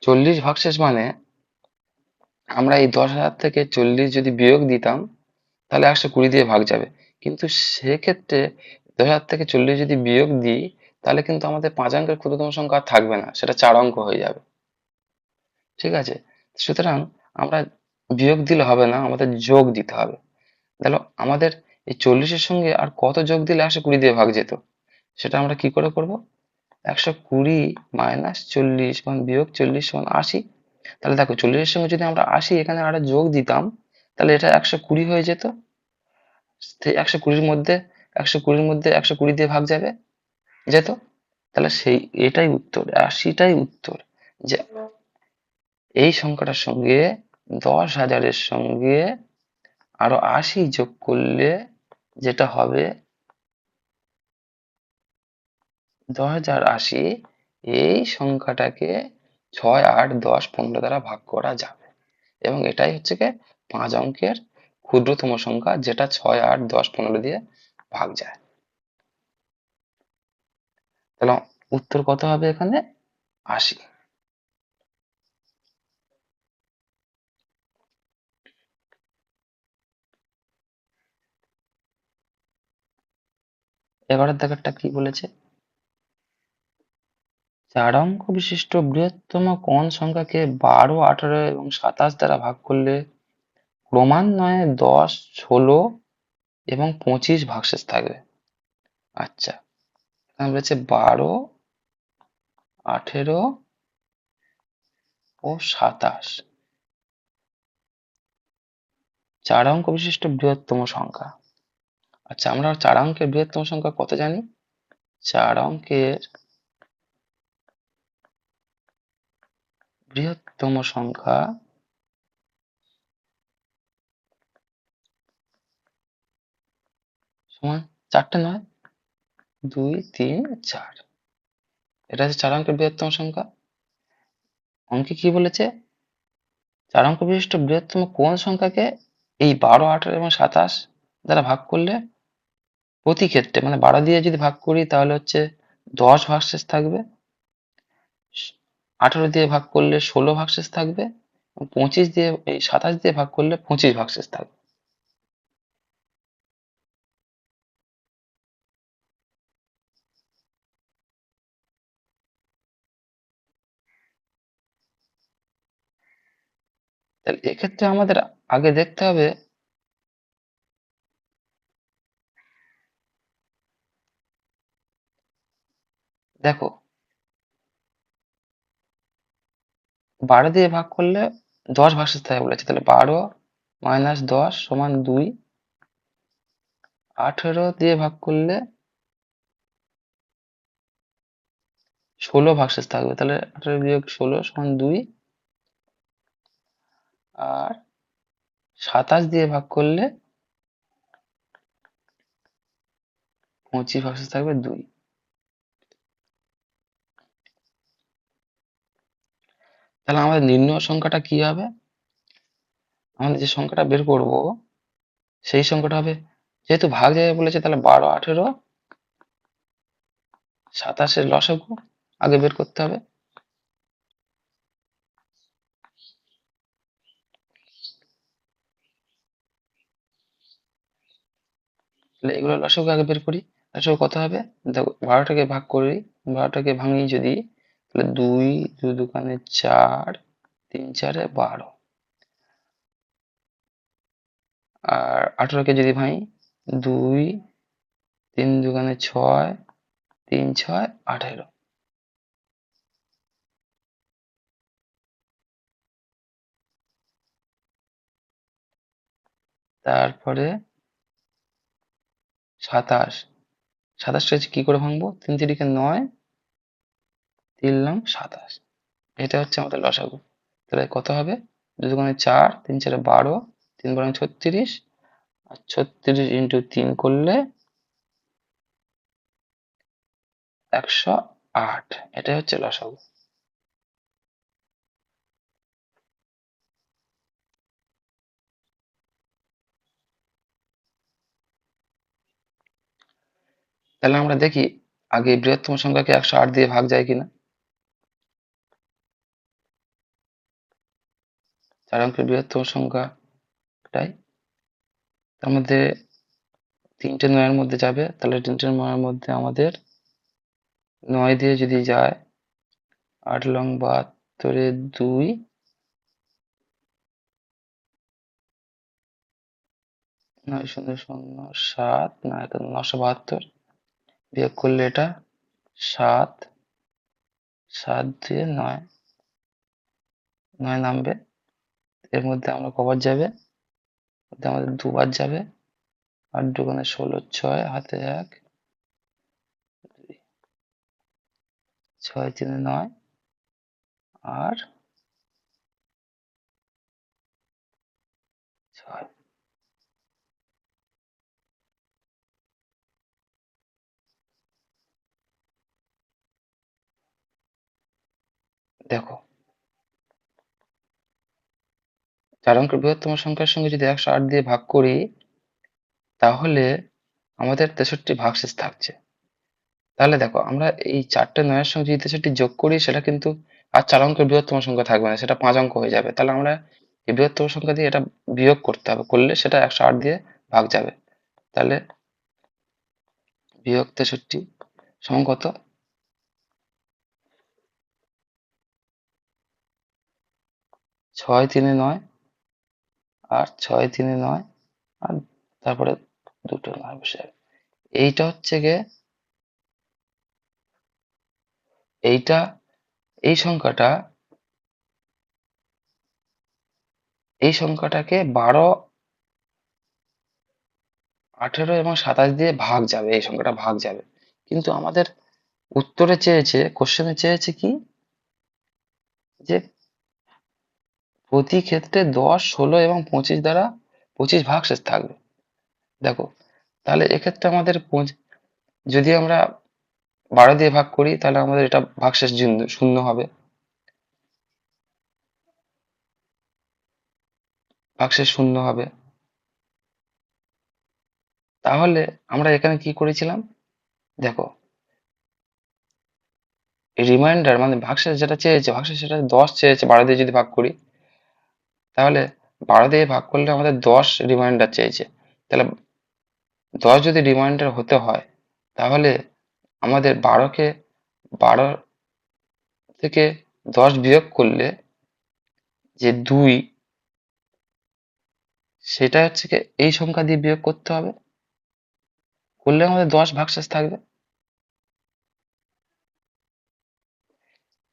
40 ভাগশেষ মানে আমরা এই 10,000 থেকে 40 যদি বিয়োগ দিতাম, তাহলে 120 দিয়ে ভাগ যাবে। কিন্তু সেক্ষেত্রে 10,000 থেকে 40 যদি বিয়োগ দিই, তাহলে কিন্তু আমাদের 5 অঙ্কের ক্ষুদ্রতম সংখ্যা আর থাকবে না, সেটা 4 অঙ্ক হয়ে যাবে। ঠিক আছে? সুতরাং আমরা বিয়োগ দিলে হবে না, আমাদের যোগ দিতে হবে। দেখো, আমাদের এই 40-এর সঙ্গে আর কত যোগ দিলে 120 দিয়ে ভাগ যেত, সেটা আমরা কি করে করব? 120 মাইনাস 40 বিয়োগ 40 সমান 80। তাহলে দেখো, 40-এর সঙ্গে যদি আমরা 80 এখানে আরো যোগ দিতাম, তাহলে এটা 120 হয়ে যেত। 120-এর মধ্যে 120 দিয়ে ভাগ যাবে, যেত। তাহলে এটাই উত্তর, 80টাই উত্তর। যে এই সংখ্যাটার সঙ্গে 10,000-এর সঙ্গে আরো 80 যোগ করলে যেটা হবে 10,080, এই সংখ্যাটাকে 6, 8, 10, 15 দ্বারা ভাগ করা যাবে। এবং এটাই হচ্ছে গিয়ে 5 অঙ্কের ক্ষুদ্রতম সংখ্যা, যেটা 6, 8, 10, 15 দিয়ে ভাগ যায়। তাহলে উত্তর কত হবে এখানে? 80। এবারের দাগেরটা কি বলেছে? 4 অঙ্ক বিশিষ্ট বৃহত্তম কোন সংখ্যাকে 12, 18 এবং 27 দ্বারা ভাগ করলে ক্রমান্বয়ে 10, 16 এবং 25 ভাগশেষ থাকবে? আচ্ছা, এখানে বলেছে 12, 18 ও 27। 4 অঙ্ক বিশিষ্ট বৃহত্তম সংখ্যা। আচ্ছা, আমরা 4 অঙ্কের বৃহত্তম সংখ্যা কত জানি? 4 অঙ্কের বৃহত্তম সংখ্যা সমান 4টে নয়, 2, 3, 4। এটা হচ্ছে 4 অঙ্কের বৃহত্তম সংখ্যা। অঙ্কে কি বলেছে? 4 অঙ্ক বিশিষ্ট বৃহত্তম কোন সংখ্যাকে এই 12, 18 এবং 27 দ্বারা ভাগ করলে প্রতি ক্ষেত্রে, মানে 12 দিয়ে যদি ভাগ করি তাহলে হচ্ছে 10 ভাগশেষ থাকবে, 18 দিয়ে ভাগ করলে 16 ভাগশেষ থাকবে, এবং 27 দিয়ে ভাগ করলে 25 ভাগশেষ থাকবে। তাহলে এক্ষেত্রে আমাদের আগে দেখতে হবে, দেখো 12 দিয়ে ভাগ করলে 10 ভাগশেষ থাকে বলেছে, তাহলে 12 মাইনাস 10 সমান 2। 18 দিয়ে ভাগ করলে 16 ভাগশেষ থাকবে, তাহলে 18 বিয়োগ 16 সমান 2। আর 27 দিয়ে ভাগ করলে 25 ভাগশেষ থাকবে 2। তাহলে আমাদের নির্ণয় সংখ্যাটা কি হবে? আমাদের যে সংখ্যাটা বের করব সেই সংখ্যাটা হবে, যেহেতু ভাগ যাবে বলেছে, তাহলে 12, 18, 27 লসাগু আগে বের করতে হবে। তাহলে এগুলো লসাগু আগে বের করি। লসাগু কত হবে? দেখো 12টাকে ভাগ করি, 12টাকে ভাঙি যদি, তাহলে 2, 2 দুগুণে 4, 3 4 12। আর 18কে যদি ভাঙি, 2, 3 দুগুণে 6, 3 6 18। তারপরে 27, 27টা কি করে ভাঙবো? 3 3 9, 3 নং 27। এটা হচ্ছে আমাদের লসাগু। তাহলে কত হবে? 2 দুগুণে 4, 3 4 12, 3 12 36, আর 36 ইন্টু 3 করলে 108। এটাই হচ্ছে লসাগু। তাহলে আমরা দেখি আগে বৃহত্তম সংখ্যাকে 108 দিয়ে ভাগ যায় কিনা। 4 অঙ্কের বৃহত্তম সংখ্যাটাই তার মধ্যে 3টে 9 এর মধ্যে যাবে, তাহলে 3টে 9 এর মধ্যে আমাদের 9 দিয়ে যদি যায়, 8 লং 72 2, 9 0 0 7, 972 বিয়োগ করলে এটা 7, 7 দিয়ে 9, 9 নামবে। এর মধ্যে আমরা কবার যাবে? মধ্যে আমাদের দুবার যাবে। 8 দুগুণে 16, 6 হাতে 1, 6 3 9, আর 6। দেখো 4 অঙ্কের বৃহত্তম সংখ্যার সঙ্গে যদি 108 দিয়ে ভাগ করি, তাহলে আমাদের 63 ভাগশেষ থাকছে। তাহলে দেখো আমরা এই 4টে 9 এর সঙ্গে যদি 63 যোগ করি, সেটা কিন্তু আর 4 অঙ্কের বৃহত্তম সংখ্যা থাকবে না, সেটা 5 অঙ্ক হয়ে যাবে। তাহলে আমরা এই বৃহত্তম সংখ্যা দিয়ে এটা বিয়োগ করতে হবে, করলে সেটা 108 দিয়ে ভাগ যাবে। তাহলে বিয়োগ 63 সমান কত? 6 3 9, আর 6 3 9, আর তারপরে দুটো 9 বসে যাবে। এইটা হচ্ছে গিয়ে এইটা, এই সংখ্যাটা, এই সংখ্যাটাকে 12, 18 এবং 27 দিয়ে ভাগ যাবে, এই সংখ্যাটা ভাগ যাবে। কিন্তু আমাদের উত্তরে চেয়েছে, কোশ্চেনে চেয়েছে কি, যে প্রতি ক্ষেত্রে 10, 16 এবং 25 দ্বারা 25 ভাগশেষ থাকবে। দেখো তাহলে এক্ষেত্রে আমাদের যদি আমরা 12 দিয়ে ভাগ করি, তাহলে আমাদের এটা ভাগশেষ শূন্য হবে, ভাগশেষ শূন্য হবে। তাহলে আমরা এখানে কি করেছিলাম? দেখো রিমাইন্ডার মানে ভাগশেষ যেটা চেয়েছে, ভাগশেষ সেটা 10 চেয়েছে, 12 দিয়ে যদি ভাগ করি, তাহলে 12 দিয়ে ভাগ করলে আমাদের 10 রিমাইন্ডার চেয়েছে। তাহলে 10 যদি রিমাইন্ডার হতে হয়, তাহলে আমাদের 12 থেকে 10 বিয়োগ করলে যে 2, সেটা হচ্ছে কি এই সংখ্যা দিয়ে বিয়োগ করতে হবে, করলে আমাদের 10 ভাগশেষ থাকবে।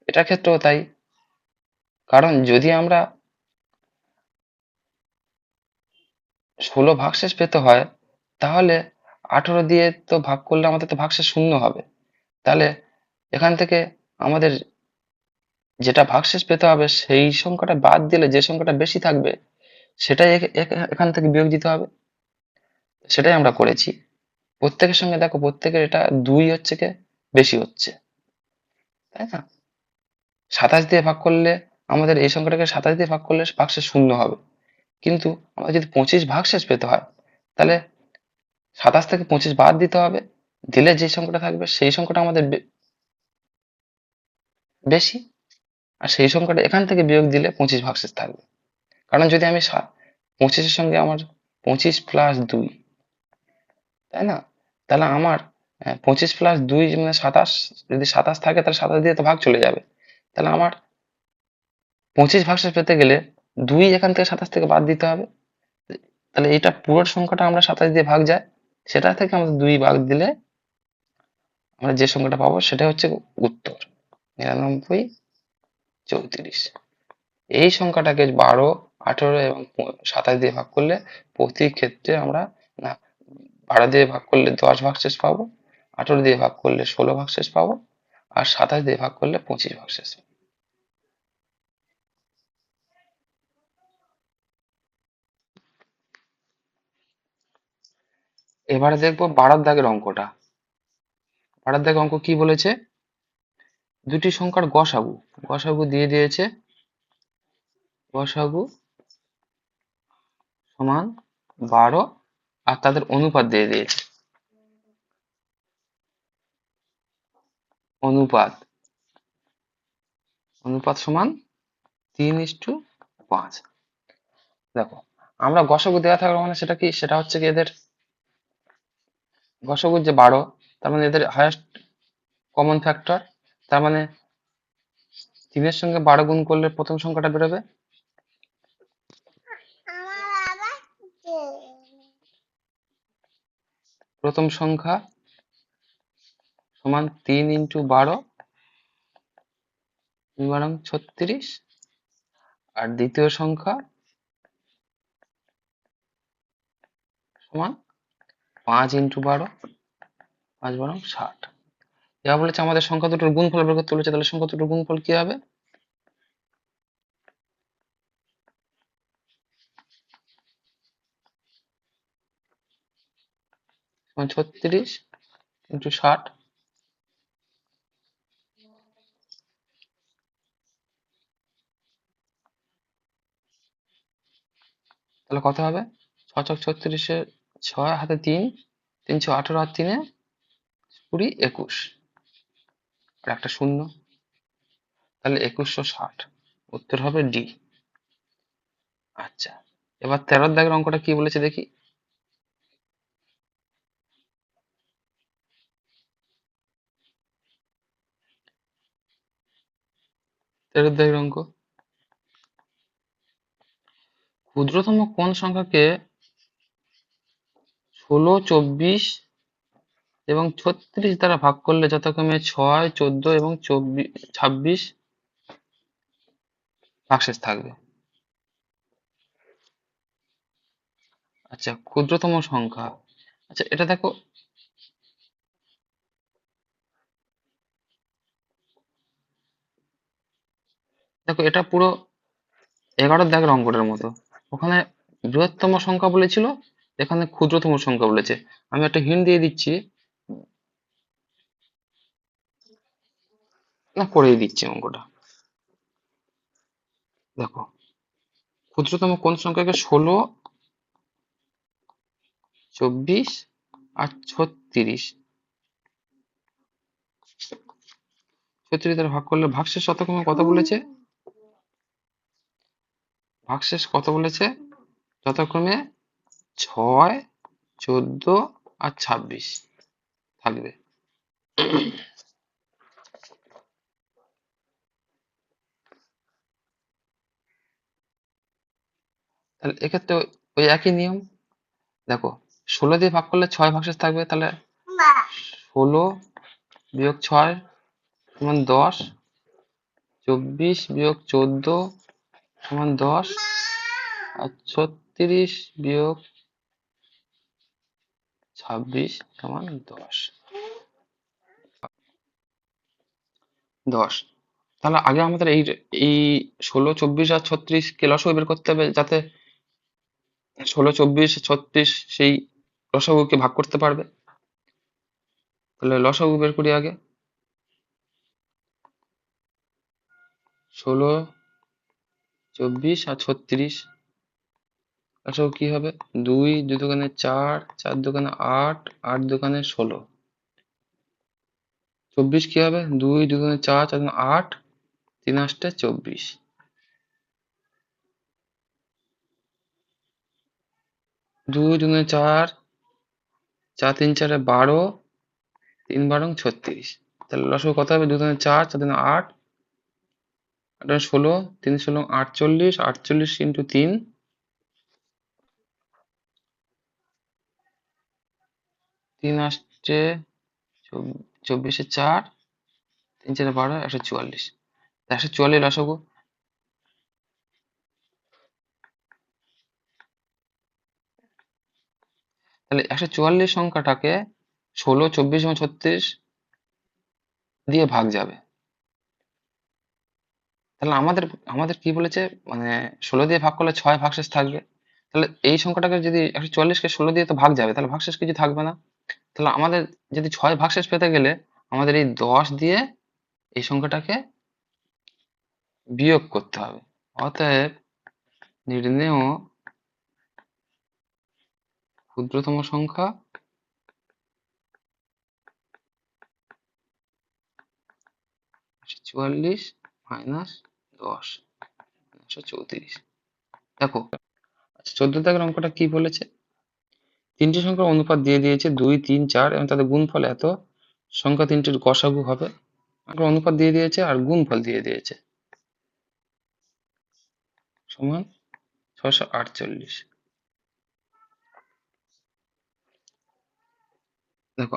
এটা ক্ষেত্রেও তাই, কারণ যদি আমরা 16 ভাগশেষ পেতে হয়, তাহলে 18 দিয়ে তো ভাগ করলে আমাদের তো ভাগশেষ শূন্য হবে। তাহলে এখান থেকে আমাদের যেটা ভাগশেষ পেতে হবে, সেই সংখ্যাটা বাদ দিলে যে সংখ্যাটা বেশি থাকবে, সেটাই এখান থেকে বিয়োগ দিতে হবে। সেটাই আমরা করেছি। প্রত্যেকের সঙ্গে দেখো প্রত্যেকের এটা 2 হচ্ছে কে বেশি হচ্ছে, তাই না? 27 দিয়ে ভাগ করলে আমাদের এই সংখ্যাটাকে 27 দিয়ে ভাগ করলে ভাগশেষ 0 হবে। কিন্তু আমাদের যদি 25 ভাগশেষ পেতে হয় তাহলে 27 থেকে 25 বাদ দিতে হবে, দিলে যে সংখ্যাটা থাকবে সেই সংখ্যাটা আমাদের বেশি, আর সেই সংখ্যাটা এখান থেকে বিয়োগ দিলে 25 ভাগশেষ থাকবে। কারণ যদি আমি 25-এর সঙ্গে আমার 25 প্লাস 2, তাই না? তাহলে আমার 25 প্লাস 2 মানে 27, যদি 27 থাকে তাহলে 27 দিয়ে তো ভাগ চলে যাবে। তাহলে আমার 25 ভাগশেষ পেতে গেলে 2 এখান থেকে 27 থেকে বাদ দিতে হবে। তাহলে এটা পুরো সংখ্যাটা আমরা 27 দিয়ে ভাগ যায়, সেটা থেকে আমাদের 2 বাদ দিলে আমরা যে সংখ্যাটা পাবো সেটা হচ্ছে উত্তর 9934। এই সংখ্যাটাকে 12, 18 এবং 27 দিয়ে ভাগ করলে প্রতি ক্ষেত্রে আমরা না 12 দিয়ে ভাগ করলে 10 ভাগশেষ পাবো, 18 দিয়ে ভাগ করলে 16 ভাগশেষ পাবো, আর 27 দিয়ে ভাগ করলে 25 ভাগশেষ পাবো। এবারে দেখবো 12 দাগের অঙ্কটা। 12 দাগের অঙ্ক কি বলেছে? দুটি সংখ্যার গসাগু, গসাগু দিয়ে দিয়েছে, গসাগু সমান 12, আর তাদের অনুপাত দিয়ে দিয়েছে, অনুপাত অনুপাত সমান 3:5। দেখো আমরা গসাগু দেওয়া থাকলে মানে সেটা কি, সেটা হচ্ছে কি এদের গসাগু যে 12, তার মানে এদের হায়েস্ট কমন ফ্যাক্টর, তার মানে 3-এর সঙ্গে 12 গুণ করলে প্রথম সংখ্যাটা বেরোবে, প্রথম সংখ্যা সমান 3 × 12 36, আর দ্বিতীয় সংখ্যা সমান 5 × 12 5 × 60। এবার বলেছে আমাদের সংখ্যা দুটোর গুণফল বের করতে বলেছে, তাহলে সংখ্যা দুটোর গুণফল কি হবে? সমান 36 × 60, তাহলে কত হবে? 6×6 = 36, 6 হাতে 3, 318, আর 3 20, 21, আর একটা শূন্য, তাহলে 2160। উত্তর হবে ডি। আচ্ছা, এবার 13 দাগের অঙ্কটা কি বলেছে দেখি। 13 দাগের অঙ্ক, ক্ষুদ্রতম কোন সংখ্যাকে 16, 24 এবং 36 দ্বারা ভাগ করলে যথাক্রমে 6, 14 এবং 26 ভাগশেষ থাকবে? আচ্ছা, ক্ষুদ্রতম সংখ্যা, আচ্ছা এটা দেখো, দেখো এটা পুরো 11 দাগের অঙ্কটার মতো। ওখানে বৃহত্তম সংখ্যা বলেছিল, এখানে ক্ষুদ্রতম সংখ্যা বলেছে। আমি একটা হিন্ট দিয়ে দিচ্ছি, না করেই দিচ্ছি অঙ্কটা। দেখো ক্ষুদ্রতম কোন সংখ্যাকে 16, 24 আর 36 দ্বারা ভাগ করলে ভাগশেষ যথাক্রমে কত বলেছে? ভাগশেষ কত বলেছে? যথাক্রমে 6, 14 আর 26 থাকবে। তাহলে এক্ষেত্রে ওই একই নিয়ম। দেখো 16 দিয়ে ভাগ করলে 6 ভাগশেষ থাকবে, তাহলে 16 বিয়োগ 6 সমান 10, 24 বিয়োগ 14 সমান 10, আর 36 বিয়োগ 26 সমান 10। তাহলে আগে আমাদের এই এই 16, 24 আর 36 কে লসাগু বের করতে হবে, যাতে 16, 24, 36 সেই লসাগুকে ভাগ করতে পারবে। তাহলে লসাগু বের করি আগে। 16, 24 আর 36। লসাগু কি হবে? 2 2 দোকানে 4, 4 দোকানে 8, 8 দোকানে 16। 24 কি হবে? 2 2 দোকানে 4, 4 দোকানে 8, 3 8 24। 2 2 দোকানে 4, 4 3 4 12, 3 12 36। তাহলে লসাগু কত হবে? 2 দোকানে 4, 4 দোকানে 8, 8 16, 3 16 48, 48 ইন্টু 3, 3 আসছে 24 4, 3 4 12, 144। 144 লসাগু। তাহলে 144 সংখ্যাটাকে 16, 24 এবং 36 দিয়ে ভাগ যাবে। তাহলে আমাদের আমাদের কি বলেছে, মানে 16 দিয়ে ভাগ করলে 6 ভাগশেষ থাকবে। তাহলে এই সংখ্যাটাকে যদি 144কে 16 দিয়ে তো ভাগ যাবে, তাহলে ভাগশেষ কিছু থাকবে না। তাহলে আমাদের যদি 6 ভাগশেষ পেতে গেলে আমাদের এই 10 দিয়ে এই সংখ্যাটাকে বিয়োগ করতে হবে। অতএব নির্ণেয় ক্ষুদ্রতম সংখ্যা 144 মাইনাস 10, 134। দেখো 14 দাগের অঙ্কটা কি বলেছে? তিনটি সংখ্যার অনুপাত দিয়ে দিয়েছে 2 3 4 এবং তাদের গুণফল এত, সংখ্যা তিনটির গসাগু হবে। একটা অনুপাত দিয়ে দিয়েছে আর গুণফল দিয়ে দিয়েছে সমান 648। দেখো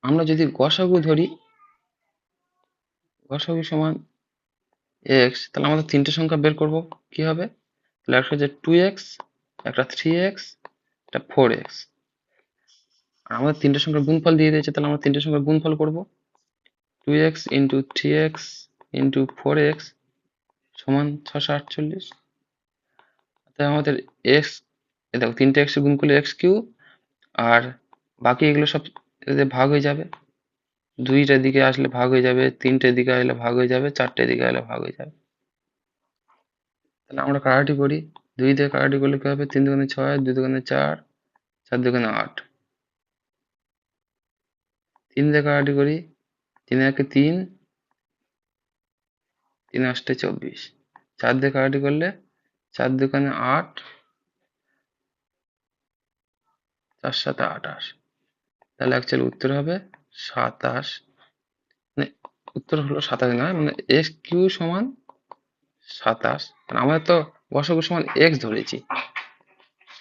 আমরা যদি গসাগু ধরি, গসাগু সমান এক্স, তাহলে আমাদের তিনটে সংখ্যা বের করব। কি হবে? তাহলে একটা হচ্ছে 2x, একটা 3x, একটা 4x। আর আমাদের তিনটে সংখ্যার গুণফল দিয়ে দিয়েছে, তাহলে আমরা তিনটে সংখ্যার গুণফল করব। 2x into 3x into 4x সমান 648। তাই আমাদের এক্স, দেখো তিনটে এক্স গুণ করলে এক্স কিউ, আর বাকি এগুলো সব এতে ভাগ হয়ে যাবে। 2টার দিকে আসলে ভাগ হয়ে যাবে, 3টের দিকে আসলে ভাগ হয়ে যাবে, 4টের দিকে আসলে ভাগ হয়ে যাবে। তাহলে আমরা কাটাকাটি করি। 2 দিয়ে কাটাকাটি করলে কি হবে? 3 দুগুণে 6, 2 দুগুণে 4, 4 দুগুণে 8। 3 দিয়ে কাটাকাটি করি, 3 একে 3, 3 8 24। 4 দিয়ে কাটাকাটি করলে 4 দুগুণে 8, 4 7 28। তাহলে অ্যাকচুয়ালি উত্তর হবে 27। মানে উত্তর হলো 27 নয়, মানে এক্স কিউ সমান 27। আমরা তো গসাগু সমান এক্স ধরেছি,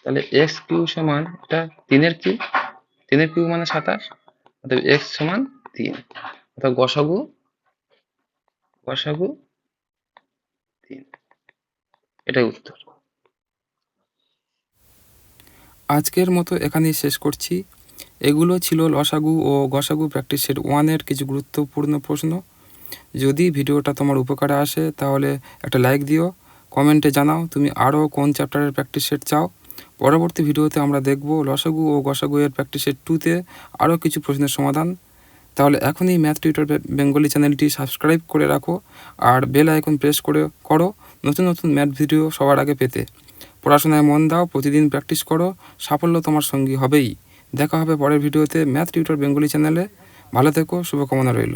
তাহলে এক্স কিউ সমান এটা 3-এর কিউ, 3-এর কিউ মানে 27, অর্থাৎ এক্স সমান 3, অর্থাৎ গসাগু 3। এটাই উত্তর। আজকের মতো এখানেই শেষ করছি। এগুলো ছিল লসাগু ও গসাগু প্র্যাকটিস সেট 1-এর কিছু গুরুত্বপূর্ণ প্রশ্ন। যদি ভিডিওটা তোমার উপকারে আসে তাহলে একটা লাইক দিও, কমেন্টে জানাও তুমি আরও কোন চ্যাপ্টারের প্র্যাকটিস সেট চাও। পরবর্তী ভিডিওতে আমরা দেখব লসাগু ও গসাগু এর প্র্যাকটিস সেট 2-তে আরও কিছু প্রশ্নের সমাধান। তাহলে এখনই ম্যাথ টিউটর বেঙ্গলি চ্যানেলটি সাবস্ক্রাইব করে রাখো আর বেল আইকন প্রেস করো নতুন নতুন ম্যাথ ভিডিও সবার আগে পেতে। পড়াশোনায় মন দাও, প্রতিদিন প্র্যাকটিস করো, সাফল্য তোমার সঙ্গী হবেই। দেখা হবে পরের ভিডিওতে ম্যাথ টিউটর বেঙ্গলি চ্যানেলে। ভালো থেকো, শুভকামনা রইল।